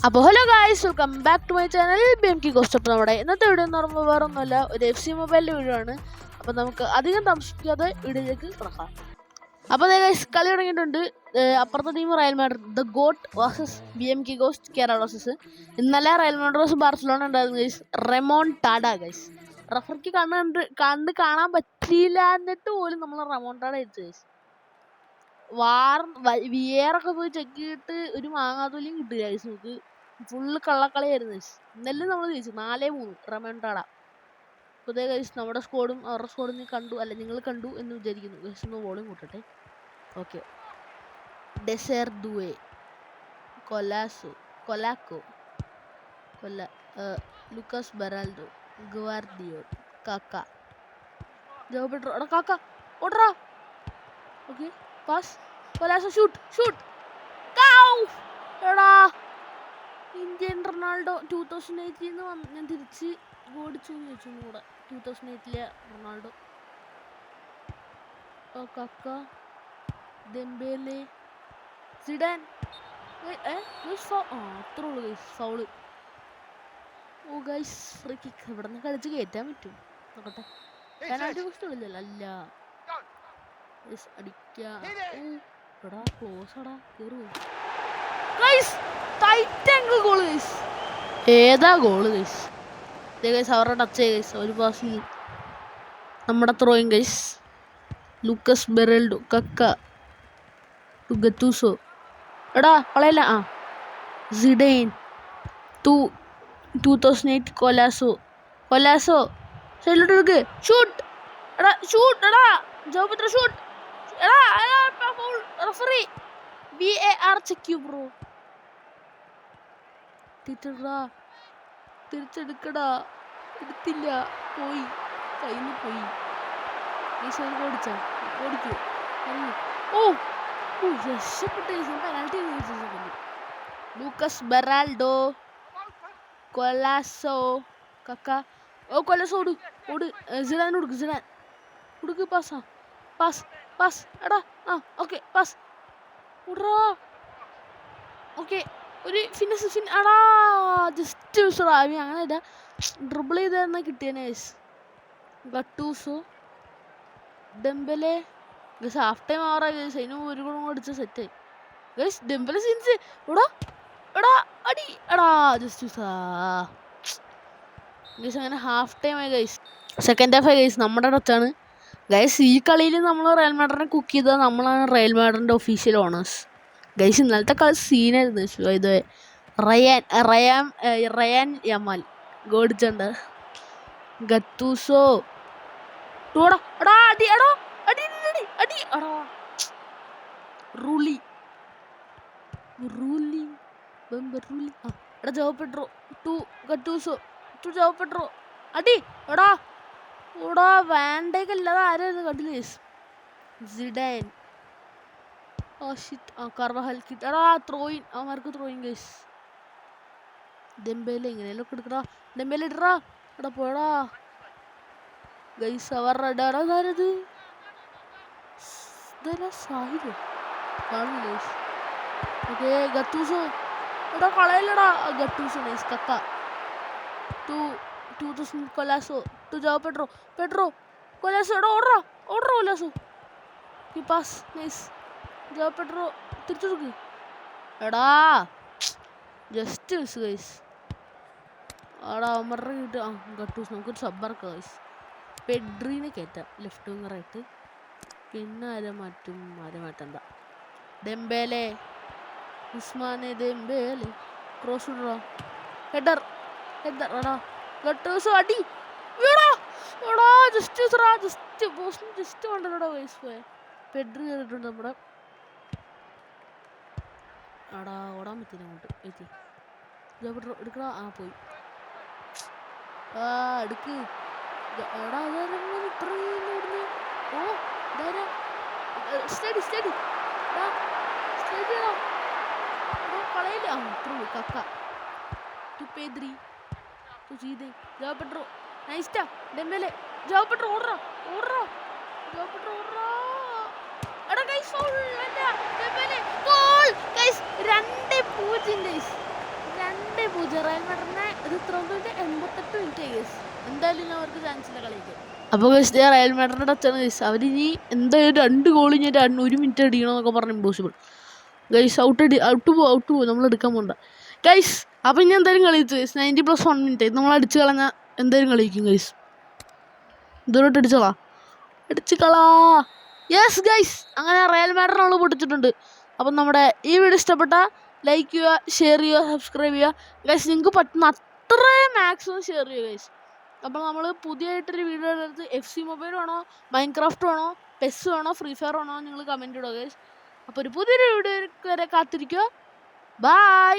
അപ്പോൾ hello guys, welcome back to my channel BMK Ghost. അപ്പോൾ നമ്മുടെ ഇന്നത്തെ വീഡിയോ എന്ന് പറയുമ്പോൾ വേറെ ഒന്നുമല്ല, ഒരു FC മൊബൈലിൻ്റെ വീഡിയോ ആണ്. അപ്പോൾ നമുക്ക് അധികം താമസിക്കാതെ വീഡിയോയിലേക്ക് കിടക്കാം. അപ്പോൾ ഗൈസ്, കളി തുടങ്ങിയിട്ടുണ്ട്. അപ്പുറത്തെ team Real Madrid the got versus BMK Ghost Kerala Blasters. ഇന്നലെ റയൽ മാഡ്രിഡ് വേഴ്സസ് ബാർസലോണ ഉണ്ടായിരുന്നു ഗൈസ്. റെമോൺടാഡ ഗൈസ്. റഫറിക്ക് കാണാൻ പറ്റിയില്ല എന്നിട്ട് പോലും നമ്മൾ റെമോൺടാഡ അടിച്ചു ഗൈസ്. വിയറൊക്കെ പോയി ചെക്ക് ചെയ്തിട്ട് ഒരു മാങ്ങാതൊലിയും കിട്ടില്ല ഗൈസ്. നമുക്ക് ഫുള്ള് കള്ളക്കളിയായിരുന്നു ഗൈസ്. ഇന്നലെ നമ്മൾ ജയിച്ചു 4-3 റെമോൺടാഡ. അപ്പോൾ ഗൈസ്, നമ്മുടെ സ്കോഡും അവരുടെ സ്കോഡും നിങ്ങൾ കണ്ടു എന്ന് വിചാരിക്കുന്നു ഗൈസ്. ഒന്ന് വോളിയം കൂട്ടട്ടെ. ഓക്കെ, ഡെസേർഡുവെ, കൊലാക്കോ, Lucas Beraldo, Gvardiol, Kaka, Joao Pedro. എടാ കാക്ക ഓടറാ. ഓക്കെ, പാസ്, കൊലാസോ, ഷൂട്ട്. എടാ, ഇന്ത്യൻ റൊണാൾഡോ 2018 ഞാൻ തിരിച്ച് ഓടിച്ചു ചോദിച്ചു കൂടെ. 2008 റൊണാൾഡോ. കാക്ക, ഡെംബേലെ, സിഡാൻ. അത്രേ ഉള്ളൂ ഗൈസ്, ഫൗള്. ഓ ഗൈസ്, ഫ്രീ കിക്ക്. ഇവിടെ നിന്ന് കളിച്ച് കയറ്റാൻ പറ്റും, നോക്കട്ടെ. പെനാൽറ്റി കുറിച്ചിട്ടില്ലല്ലോ. അല്ല അടിക്കാ. എടാ ക്ലോസ് അടാ, കയറുമോ guys? Tight angle goal guys. ഏതാ ഗോള് ഗൈസ്? ഗൈസ് അവരുടെ ടച്ച് ചെയ്യ ഗൈസ്. ഒരു പാസിൽ നമ്മുടെ ത്രോയിങ് ഗൈസ്. ലൂക്കസ് ബെറാൽഡോ, കക്ക, ഗത്തൂസോ. എടാ കളയല്ല. സിഡൈൻ 2008 കൊലാസോ സൈഡിലോട്ട് എടുക്ക്. ഷൂട്ട്. എടാ ജോപത്ര ഷൂട്ട്. എടാ ഫൗൾ. റഫറി VAR ചെക്ക് ചെയ്യൂ ബ്രോ. തിരിച്ചെടുക്കടാ. എടുത്തില്ല, പോയി, കയ്യിൽ പോയി. ഓടിക്കൂ. രക്ഷപ്പെട്ടു. പെനാൽറ്റി. ലൂക്കസ് ബെറാൽഡോ, കൊലാസോ, കക്ക. കൊലാസോ ഓട്. സിഡാൻ കൊടുക്ക്. പാസ്. എടാ ഓക്കെ, പാസ് ഓടാ. ഓക്കെ, ഒരു അടാ, ജസ്റ്റ് മിസ്സറാ. അങ്ങനെ ഡ്രിബിൾ ചെയ്തെന്നാ കിട്ടിയേനെ guys. Gattuso, Dembele guys. Half time ആവാറായി ഗൈസ്. അതിന് ഒരു ഗോളും അടിച്ച സെറ്റായി ഗൈസ്. Dembele scenes. എടാ അടി. എടാ ജസ്റ്റ് മിസ്സാ ഗൈസ്. അങ്ങനെ ഹാഫ് ടൈം ആയി ഗൈസ്. സെക്കൻഡ് ഹാഫ് ആയി ഗൈസ്. നമ്മുടെ ടച്ചാണ് ഗൈസ്. ഈ കളിയിൽ നമ്മൾ റയൽ മാഡ്രിഡിനെ കുക്ക് ചെയ്തത് നമ്മളാണ്. റയൽ മാഡ്രിഡിൻ്റെ ഒഫീഷ്യൽ ഓണേഴ്സ് ഗൈസ്. ഇന്നലത്തെ കളി സീനായിരുന്നു. ഇത് റയാൻ യമാൽ ഗോഡിച്ചുണ്ട്. ഗത്തൂസോ അടി. റൂലി. എടാ ജോ പെഡ്രോ ഗത്തൂസോ ജോ പെഡ്രോ അടി. എടാ വേണ്ടേക്കല്ലാതെ ആരായിരുന്നു കണ്ടില്ലേ? സിഡാൻ. കാർവഹാൽ കിട്ട്. എടാ ത്രോയിൻ. അവന്മാർക്ക് ത്രോയിൻ ഗൈസ്. ഡെംബേലെ എങ്ങനെയല്ലോ എടുക്കടാ. ഡെംബേലെ ഇടറാ. എടാ പോടാ ഗൈസ്. അവരുടെ ഇടാറത് സാഹിബ് കാണില്ല ഗൈസ്. ഓക്കെ, ഗത്തൂസോ. എടാ കളയില്ലടാ. ഗത്തൂസോ നൈസ്. കക്ക 2000 കൊലാസോ ജോ പെഡ്രോ കൊലാസോ. എടാ ഓടറാ കൊലാസോ. Pass nice. ജോ പെഡ്രോ തിരിച്ചെടുക്ക്. എടാ ജസ്റ്റ് മിസ് ഗൈസ്. അവന്മാരുടെ കിട്ടുക. ഗട്ടൂസ്. നമുക്കൊരു സബ്ബറക്കാം ഗൈസ്. പെഡ്രീനെ കയറ്റാം ലെഫ്റ്റ് വിങ്ങറായിട്ട്. പിന്നെ ആരെ മാറ്റണ്ട. ഡെംബേലെ, ഉസ്മാനെ ഡെംബേലെ. ക്രോസ് ഇടറാ. ഹെഡർ. എടാ ഗട്ടൂസ് അടി. എടാ ജസ്റ്റ് കൊണ്ടല്ലോടാ ഗൈസ്. പോയ പെഡ്രി കയറിയിട്ടുണ്ട് നമ്മുടെ. എടാ ഓടാൻ പറ്റില്ല അങ്ങോട്ട്. എടുക്കടാ. പോയി. എടുക്ക്. എടാ സ്റ്റഡി കളയില്ല. ഇത്രയുള്ളൂ. കക്ക പേദ്രി ചെയ്തേ. ജോ പെഡ്രോ നൈസ്റ്റാ. ഡെംബേലെ ജോ പെഡ്രോ ഓടറാ. എടാ guys foul. Dembele goal guys. 2-0 guys. 0. Real മാഡ്രിഡിനെ ഇത് ഇത്ര 88 മിനിറ്റ് ഗൈസ്. എന്തായാലും ഇനി അവർക്ക് ചാൻസ് ഇല്ല കളിക്കാൻ. അപ്പോൾ ഗൈസ് റയൽ മാഡ്രിഡ് അച്ഛനാണ് ഗൈസ്. അവരിനി എന്തായാലും 2 ഗോൾ ഞാൻ 1 മിനിറ്റ് അടിക്കണമെന്നൊക്കെ പറഞ്ഞ് ഇമ്പോസിബിൾ ഗൈസ്. ഔട്ട് പോകും നമ്മൾ എടുക്കാൻ പോകണ്ട ഗൈസ്. അപ്പം ഇനി എന്തായാലും കളിച്ചു ഗൈസ്. 90+1 മിനിറ്റ് നമ്മൾ അടിച്ച് കളഞ്ഞാൽ എന്തായാലും കളിക്കും ഗൈസ്. ഇതോട്ട് അടിച്ചു കളാ. യെസ് ഗൈസ്, അങ്ങനെ റയൽ മാഡ്രിഡ് നമ്മൾ പൊട്ടിച്ചിട്ടുണ്ട്. അപ്പം നമ്മുടെ ഈ വീഡിയോ ഇഷ്ടപ്പെട്ട ലൈക്ക് ചെയ്യുക, ഷെയർ ചെയ്യുക, സബ്സ്ക്രൈബ് ചെയ്യുക ഗൈസ്. നിങ്ങൾക്ക് പറ്റുന്ന അത്രയും മാക്സിമം ഷെയർ ചെയ്യുക ഗൈസ്. അപ്പോൾ നമ്മൾ പുതിയതായിട്ടൊരു വീഡിയോ എടുത്ത് FC മൊബൈൽ വേണോ, മൈൻക്രാഫ്റ്റ് വേണോ, പെസ് വേണോ, ഫ്രീ ഫയർ വേണോ നിങ്ങൾ കമൻറ്റ് ഇടുക ഗൈസ്. അപ്പോൾ ഒരു പുതിയൊരു വീഡിയോ വരെ കാത്തിരിക്കുക. ബൈ.